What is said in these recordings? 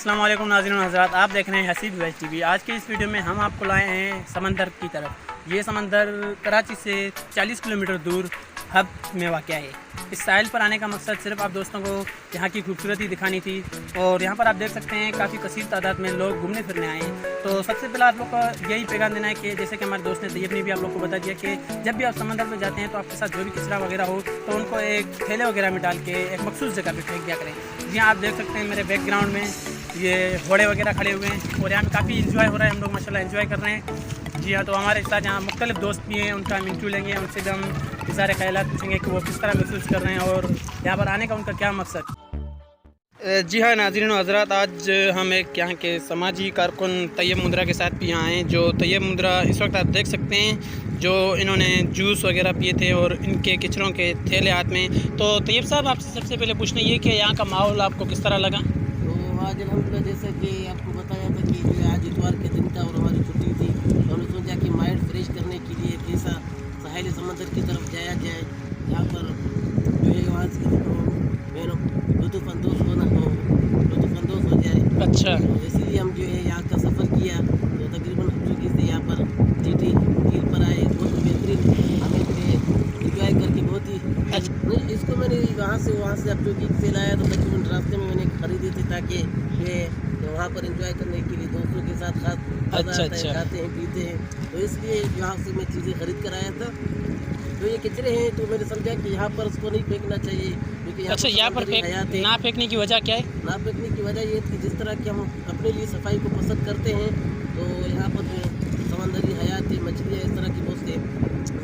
अस्सलाम वालेकुम नाज़रीन व हज़रात, आप देख रहे हैं हसीब वेस्ट टीवी। आज के इस वीडियो में हम आपको लाए हैं समंदर की तरफ। ये समंदर कराची से 40 किलोमीटर दूर हब में वाक़ है। इस साहिल पर आने का मकसद सिर्फ आप दोस्तों को यहाँ की खूबसूरती दिखानी थी। और यहाँ पर आप देख सकते हैं काफ़ी कसीर तादाद में लोग घूमने फिरने आए हैं। तो सबसे पहले आप लोग का यही पैगाम देना है कि जैसे कि हमारे दोस्त ने तैयब ने भी आप लोग को बता दिया कि जब भी आप समंदर में जाते हैं तो आपके साथ जो भी कचरा वगैरह हो तो उनको एक थैले वगैरह में डाल के एक मखसूस जगह पर फेंक दिया करें। जी हाँ, आप देख सकते हैं मेरे बैकग्राउंड में ये घोड़े वगैरह खड़े हुए हैं और यहाँ पे काफ़ी इंजॉय हो रहा है। हम लोग माशाल्लाह इंजॉय कर रहे हैं। जी हाँ, तो हमारे साथ यहाँ मुख्तलिफ दोस्त भी हैं, उनका हम इंटरव्यू लेंगे, उनसे भी हम सारे ख्यालात पूछेंगे कि वो किस तरह महसूस कर रहे हैं और यहाँ पर आने का उनका क्या मकसद। जी हाँ नाज़रीन व हज़रात, आज हम एक यहाँ के समाजी कारकुन तैयब मुंद्रा के साथ भी यहाँ आए। जो तैयब मुंद्रा इस वक्त आप देख सकते हैं, जो इन्होंने जूस वगैरह पिए थे और इनके किचरों के थैले हाथ में। तो तैयब साहब, आपसे सबसे पहले पूछना ये कि यहाँ का माहौल आपको किस तरह लगा? तो आज अल्हम्दुलिल्लाह, जैसे कि आपको बताया था कि जो आज इतवार के दिन था और हमारी छुट्टी थी, तो हमने सोचा कि माइंड फ्रेश करने के लिए कैसा साहिल समंदर की तरफ जाया जाए, जहाँ पर जो है वहाँ से लुत्फ़अंदोज़ हो जाए। अच्छा, तो इसीलिए हम जो है यहाँ का सफ़र किया। तो तकरीबन हम चुकी से यहाँ पर जीटी झील पर आए, बहुत बेहतरीन हमें इंजॉय करके बहुत ही नहीं, इसको मैंने वहाँ से अब चौकी से लाया तो तकरीबन रास्ते में मैंने खरीदी थी ताकि ये तो वहाँ पर एंजॉय करने के लिए दोस्तों के साथ अच्छा। खाते हैं पीते हैं, तो इसलिए यहाँ से मैं चीज़ें खरीद कर आया था। तो ये कचरे हैं तो मैंने समझा कि यहाँ पर उसको नहीं फेंकना चाहिए, क्योंकि अच्छा, यहाँ पर ना फेंकने की वजह क्या है? ना फेंकने की वजह ये थी, जिस तरह की हम अपने लिए सफाई को पसंद करते हैं, तो यहाँ पर जो समंदरी हयात है, मछलियाँ, इस तरह की बहुत से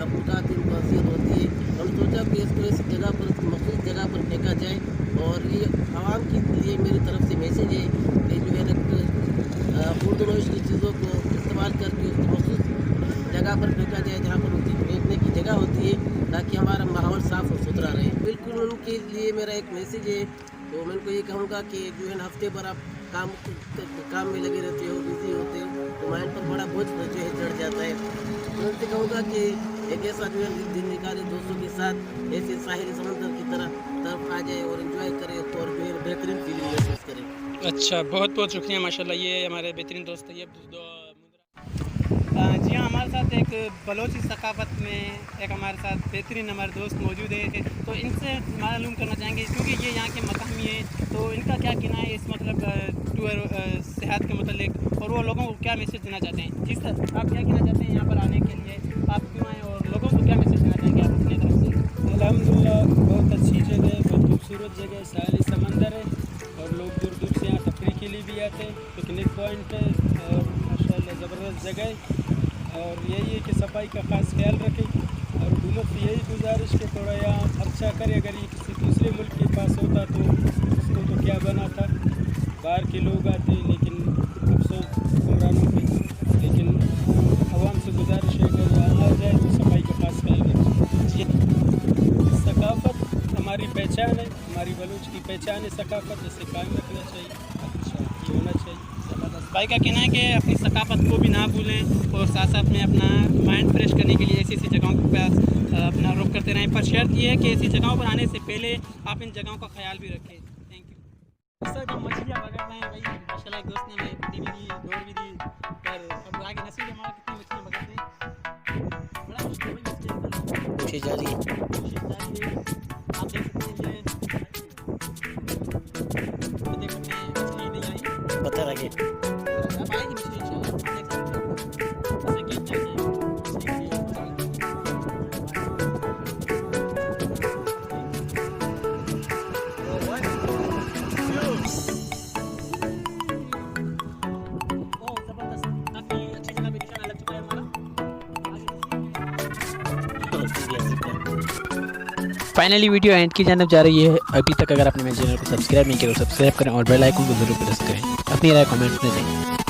मखलूक़ात हैं, उनको हसीयत होती है। हम सोचा कि इसको ऐसी जगह पर, मखसूस जगह पर फेंका जाए। और ये आवाम के लिए मेरी तरफ से मैसेज है कि जो है ना खुर्दनोश की चीज़ों को इस्तेमाल करके उसको मखसूस जगह पर फेंका जाए, जहाँ पर उसकी फेंकने की जगह होती है, ताकि हमारा माहौल साफ़ और सुथरा रहे। बिल्कुल उनके लिए मेरा एक मैसेज है। तो मैं उनको ये कहूँगा कि जो है ना हफ्ते भर आप काम में लगे रहते हो, बिजी होते हो, तो माइंड पर बड़ा बोझ जो है चढ़ जाता है। मैं उनसे कहूँगा कि एक ऐसा जो है दिन निकाले दोस्तों के साथ, ऐसे साहिल समंदर की तरफ आ जाए और एंजॉय करे और जो है बेहतरीन फीलिंग महसूस करें। अच्छा, बहुत बहुत शुक्रिया माशाल्लाह। ये हमारे बेहतरीन दोस्त तैयब जी हाँ, हमारे साथ एक बलोची सकाफत में एक हमारे साथ बेहतरीन हमारे दोस्त मौजूद है। तो इनसे मालूम करना चाहेंगे, क्योंकि ये यहाँ के मकामी हैं, तो इनका क्या कहना है इस मतलब टूर सेहत के मतलब, और वो लोगों को क्या मैसेज देना चाहते हैं। जी सर, आप क्या कहना चाहते हैं यहाँ पर आने के लिए, आप क्यों आए और लोगों को क्या मैसेज देना चाहेंगे आप अपनी तरफ से? अल्हम्दुलिल्लाह, बहुत अच्छी जगह है, बहुत खूबसूरत जगह है, साहिल समंदर है और लोग दूर दूर से यहाँ तफरीह के लिए भी आते हैं। पिकनिक पॉइंट है और माशाल्लाह ज़बरदस्त जगह है। और यही है कि सफाई का ख़ास ख्याल रखें और हुकूमत से यही गुजारिश कि थोड़ा यहाँ खर्चा करे। अगर ये किसी दूसरे मुल्क के पास होता तो उसको तो क्या बना था, बाहर के लोग आते हैं, लेकिन अफसोस हुक्मरानों पे। लेकिन आवाम से गुजारिश है कि यहाँ आ जाए तो सफाई का ख़ास ख्याल रखें। सकाफ़त हमारी पहचान है, हमारी बलूच की पहचान है सकाफ़त, इसे कायम रखना चाहिए। अच्छा, ये होना चाहिए। भाई का कहना है कि अपनी सकाफत को भी ना भूलें और साथ साथ में अपना माइंड फ्रेश करने के लिए ऐसी ऐसी जगहों के पास अपना रुख करते रहें। पर शर्त ये है कि ऐसी जगहों पर आने से पहले आप इन जगहों का ख्याल भी रखें। Thank you sir. हम मछलियाँ पकड़ रहे हैं भाई, माशाल्लाह एक दोस्त ने हमें पट्टी भी दी, दौड़ भी दी, पर अब आगे नसीब हमारा कितनी मछलियाँ पकड़ते हैं। बड़ा मुश्किल है, कोशिश जारी है। आप देख सकते हैं मछली नहीं आई, पता लगे अब आएगी मछली इंशाल्लाह। देख सकते हैं जैसे कि फाइनली वीडियो एंड की जानब जा रही है। अभी तक अगर आपने मेरे चैनल को सब्सक्राइब नहीं किया तो सब्सक्राइब करें और बेल आइकन को जरूर प्रेस करें। अपनी राय कमेंट में दें।